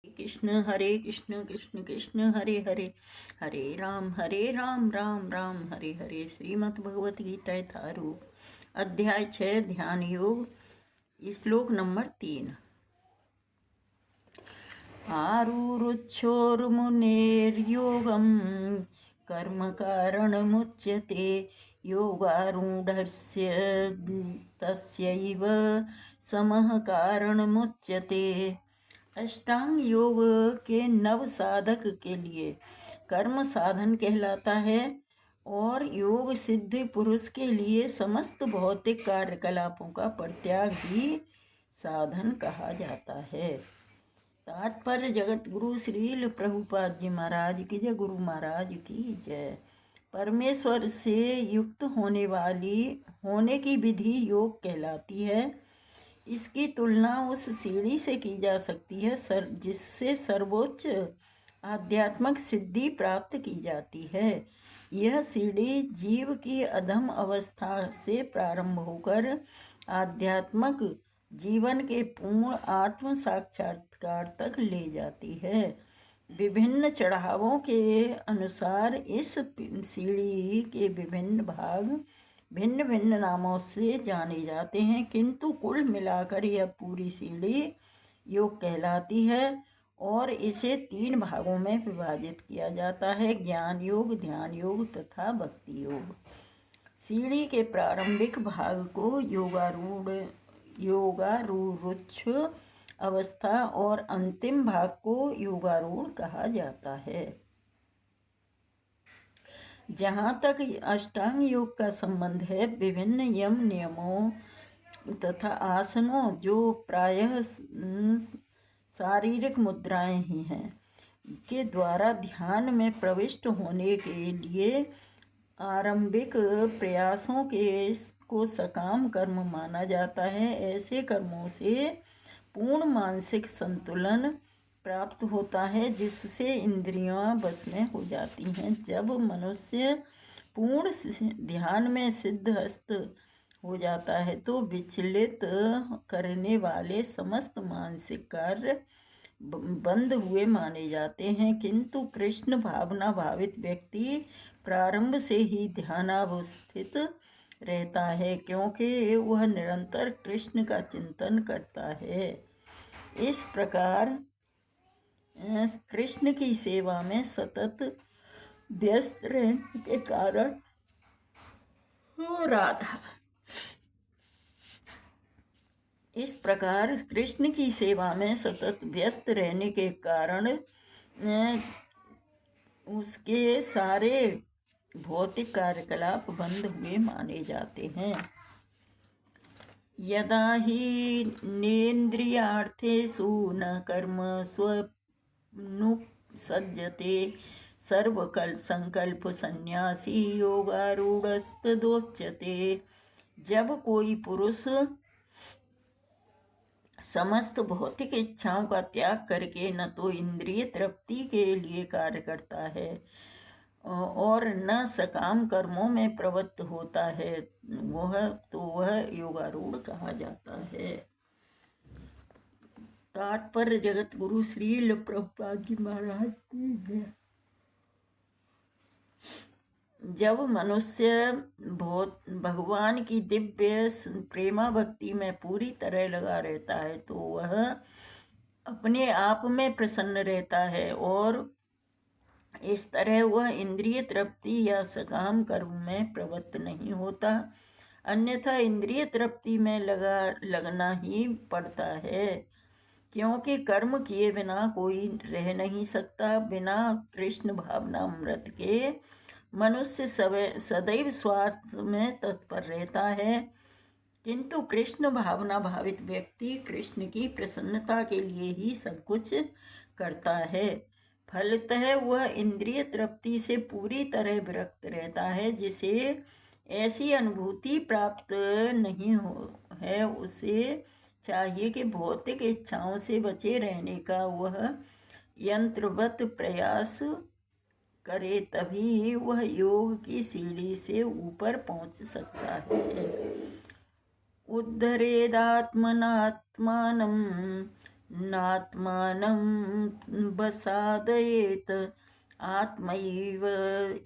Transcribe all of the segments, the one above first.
कृष्ण कृष्ण कृष्ण हरे हरे, हरे राम राम राम हरे हरे। श्रीमद् भगवत गीता यथारूप अध्याय 6 ध्यान योग, श्लोक नंबर 3। आरुरुक्षोर्मुनेर्योगं कर्म कारणमुच्यते, योगारूढ़स्य तस्यैव समः कारणमुच्यते। अष्टांग योग के नव साधक के लिए कर्म साधन कहलाता है और योग सिद्ध पुरुष के लिए समस्त भौतिक कार्यकलापों का परित्याग ही साधन कहा जाता है। तात्पर्य जगत गुरु श्रील प्रभुपाद जी महाराज की जय, गुरु महाराज की जय। परमेश्वर से युक्त होने की विधि योग कहलाती है। इसकी तुलना उस सीढ़ी से की जा सकती है जिससे सर्वोच्च आध्यात्मिक सिद्धि प्राप्त की जाती है। यह सीढ़ी जीव की अधम अवस्था से प्रारंभ होकर आध्यात्मिक जीवन के पूर्ण आत्म साक्षात्कार तक ले जाती है। विभिन्न चढ़ावों के अनुसार इस सीढ़ी के विभिन्न भाग भिन्न भिन्न नामों से जाने जाते हैं, किंतु कुल मिलाकर यह पूरी सीढ़ी योग कहलाती है और इसे 3 भागों में विभाजित किया जाता है: ज्ञान योग, ध्यान योग तथा भक्ति योग। सीढ़ी के प्रारंभिक भाग को योगारूढ़ अवस्था और अंतिम भाग को योगारूढ़ कहा जाता है। जहाँ तक अष्टांग योग का संबंध है, विभिन्न यम नियमों तथा आसनों जो प्रायः शारीरिक मुद्राएं ही हैं के द्वारा ध्यान में प्रविष्ट होने के लिए आरंभिक प्रयासों को सकाम कर्म माना जाता है। ऐसे कर्मों से पूर्ण मानसिक संतुलन प्राप्त होता है जिससे इंद्रियां बस में हो जाती हैं। जब मनुष्य पूर्ण ध्यान में सिद्धहस्त हो जाता है तो विचलित करने वाले समस्त मानसिक कार्य बंद हुए माने जाते हैं, किंतु कृष्ण भावना भावित व्यक्ति प्रारंभ से ही ध्यानावस्थित रहता है, क्योंकि वह निरंतर कृष्ण का चिंतन करता है। इस प्रकार कृष्ण की सेवा में सतत व्यस्त रहने के कारण राधा इस प्रकार कृष्ण की सेवा में सतत व्यस्त रहने के कारण उसके सारे भौतिक कार्यकलाप बंद हुए माने जाते हैं। यदा हि नेन्द्रियार्थेषु न कर्म स्वनुसज्जते सर्वकल संकल्प संन्यासी योगारूढ़स्तदोच्यते। जब कोई पुरुष समस्त भौतिक इच्छाओं का त्याग करके न तो इंद्रिय तृप्ति के लिए कार्य करता है और न सकाम कर्मों में प्रवृत्त होता है, वह योगारूढ़ कहा जाता है। तात्पर्य जगत गुरु श्रील प्रभुपाद जी महाराज की जय। जब मनुष्य भगवान की दिव्य प्रेमा भक्ति में पूरी तरह लगा रहता है तो वह अपने आप में प्रसन्न रहता है और इस तरह वह इंद्रिय तृप्ति या सकाम कर्म में प्रवृत्त नहीं होता, अन्यथा इंद्रिय तृप्ति में लगना ही पड़ता है, क्योंकि कर्म किए बिना कोई रह नहीं सकता। बिना कृष्ण भावना अमृत के मनुष्य सदैव स्वार्थ में तत्पर रहता है, किंतु कृष्ण भावना भावित व्यक्ति कृष्ण की प्रसन्नता के लिए ही सब कुछ करता है। फलतः वह इंद्रिय तृप्ति से पूरी तरह विरक्त रहता है। जिसे ऐसी अनुभूति प्राप्त नहीं है उसे चाहिए कि भौतिक इच्छाओं से बचे रहने का वह यंत्रवत प्रयास करे, तभी वह योग की सीढ़ी से ऊपर पहुंच सकता है। उद्धरेदात्मनात्मानं नात्मानं वसादयेत् आत्मैव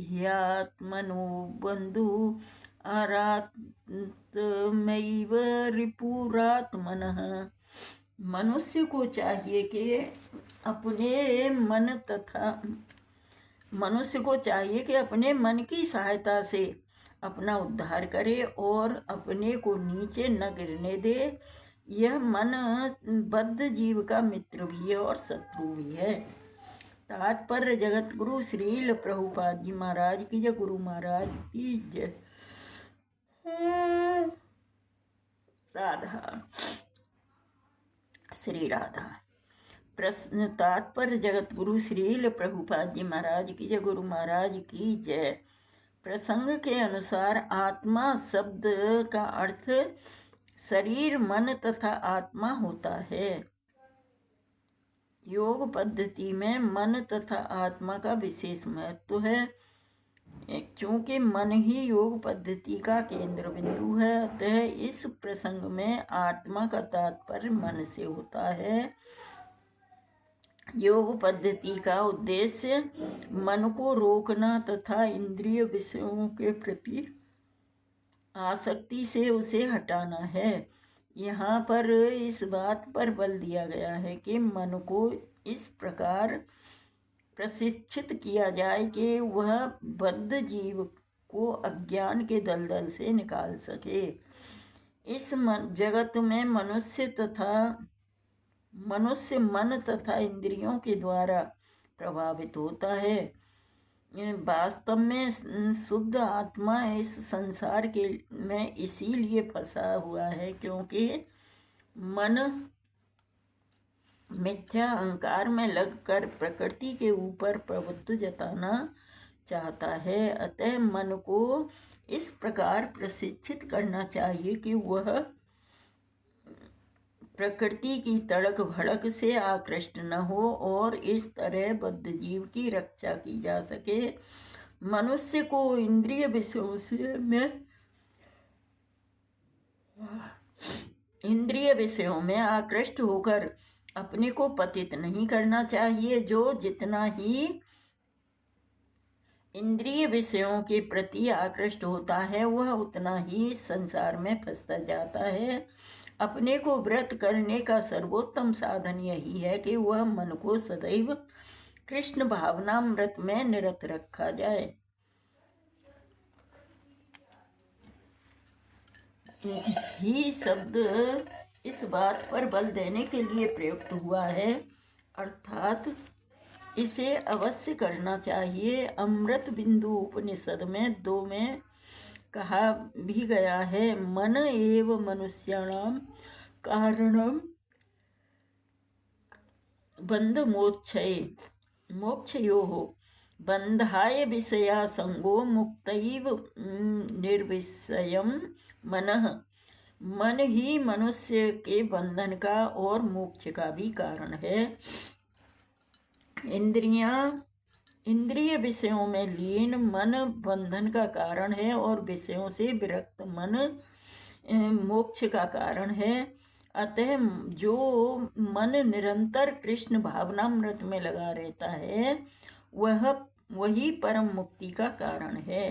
ह्यात्मनो बन्धुः आरात्मैव रिपुरात्मनः। मनुष्य को चाहिए कि अपने मन की सहायता से अपना उद्धार करे और अपने को नीचे न गिरने दे। यह मन बद्ध जीव का मित्र भी है और शत्रु भी है। तात्पर्य जगत गुरु श्रील प्रभुपाद जी महाराज की जय, गुरु महाराज की जय। राधा श्री राधा। प्रश्न तात्पर्य जगत गुरु श्रील प्रभुपाद जी महाराज की जय, गुरु महाराज की जय। प्रसंग के अनुसार आत्मा शब्द का अर्थ शरीर, मन तथा आत्मा होता है। योग पद्धति में मन तथा आत्मा का विशेष महत्व है, क्योंकि मन ही योग पद्धति का केंद्र बिंदु है। अतः इस प्रसंग में आत्मा का तात्पर्य मन से होता है। योग पद्धति का उद्देश्य मन को रोकना तथा इंद्रिय विषयों के प्रति आसक्ति से उसे हटाना है। यहाँ पर इस बात पर बल दिया गया है कि मन को इस प्रकार प्रशिक्षित किया जाए कि वह बद्ध जीव को अज्ञान के दलदल से निकाल सके। इस जगत में मनुष्य मन तथा इंद्रियों के द्वारा प्रभावित होता है। वास्तव में शुद्ध आत्मा इस संसार के में इसीलिए फंसा हुआ है क्योंकि मन मिथ्या अहंकार में लगकर प्रकृति के ऊपर प्रभुत्व जताना चाहता है। अतः मन को इस प्रकार प्रशिक्षित करना चाहिए कि वह प्रकृति की तड़क भड़क से आकृष्ट न हो और इस तरह बद्ध जीव की रक्षा की जा सके। मनुष्य को इंद्रिय विषयों में आकृष्ट होकर अपने को पतित नहीं करना चाहिए। जो जितना ही इंद्रिय विषयों के प्रति आकृष्ट होता है वह उतना ही संसार में फंसता जाता है। अपने को व्रत करने का सर्वोत्तम साधन यही है कि वह मन को सदैव कृष्ण भावनामृत में निरत रखा जाए। ही शब्द इस बात पर बल देने के लिए प्रयुक्त हुआ है, अर्थात इसे अवश्य करना चाहिए। अमृत बिंदु उपनिषद में 2 में कहा भी गया है, मन एव मनुष्याणां कारणं बंध मोक्षयोः बंधाय विषया संगो मुक्तैव निर्विषयं मनः। मन ही मनुष्य के बंधन का और मोक्ष का भी कारण है। इंद्रिय विषयों में लीन मन बंधन का कारण है और विषयों से विरक्त मन मोक्ष का कारण है। अतः जो मन निरंतर कृष्ण भावनामृत में लगा रहता है वही परम मुक्ति का कारण है।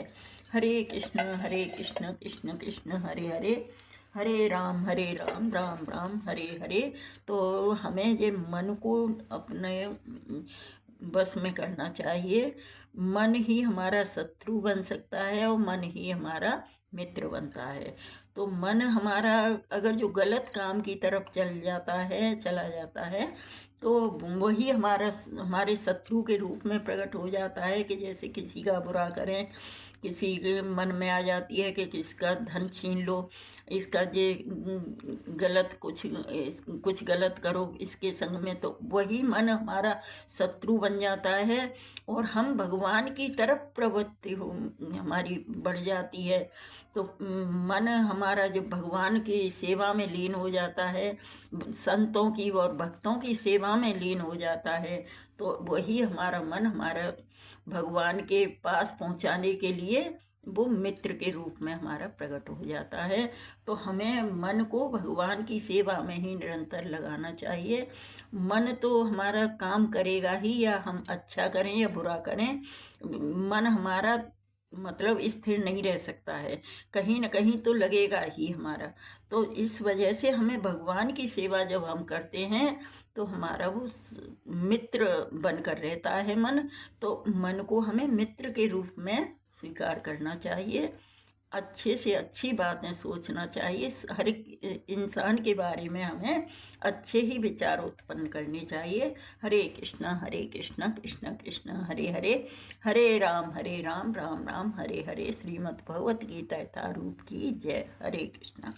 हरे कृष्ण कृष्ण कृष्ण हरे हरे, हरे राम राम राम हरे हरे। तो हमें ये मन को अपने बस में करना चाहिए। मन ही हमारा शत्रु बन सकता है और मन ही हमारा मित्र बनता है। तो मन हमारा अगर जो गलत काम की तरफ चला जाता है तो वही हमारे शत्रु के रूप में प्रकट हो जाता है। कि जैसे किसी का बुरा करें, किसी के मन में आ जाती है कि किसका धन छीन लो, इसका ये गलत कुछ गलत करो इसके संग में, तो वही मन हमारा शत्रु बन जाता है और हम भगवान की तरफ प्रवृत्ति हमारी बढ़ जाती है। तो मन हमारा जब भगवान की सेवा में लीन हो जाता है, संतों की और भक्तों की सेवा में लीन हो जाता है, तो वही हमारा मन हमारा भगवान के पास पहुंचाने के लिए वो मित्र के रूप में हमारा प्रकट हो जाता है। तो हमें मन को भगवान की सेवा में ही निरंतर लगाना चाहिए मन तो हमारा काम करेगा ही, या हम अच्छा करें या बुरा करें, मन हमारा मतलब स्थिर नहीं रह सकता है, कहीं न कहीं तो लगेगा ही हमारा। तो इस वजह से हमें भगवान की सेवा जब हम करते हैं तो हमारा वो मित्र बनकर रहता है मन। तो मन को हमें मित्र के रूप में स्वीकार करना चाहिए, अच्छे से अच्छी बातें सोचना चाहिए, हर एक इंसान के बारे में हमें अच्छे ही विचार उत्पन्न करने चाहिए। हरे कृष्णा कृष्ण कृष्ण हरे हरे, हरे राम राम राम हरे हरे। श्रीमद् भगवत गीता यथारूप की जय। हरे कृष्णा।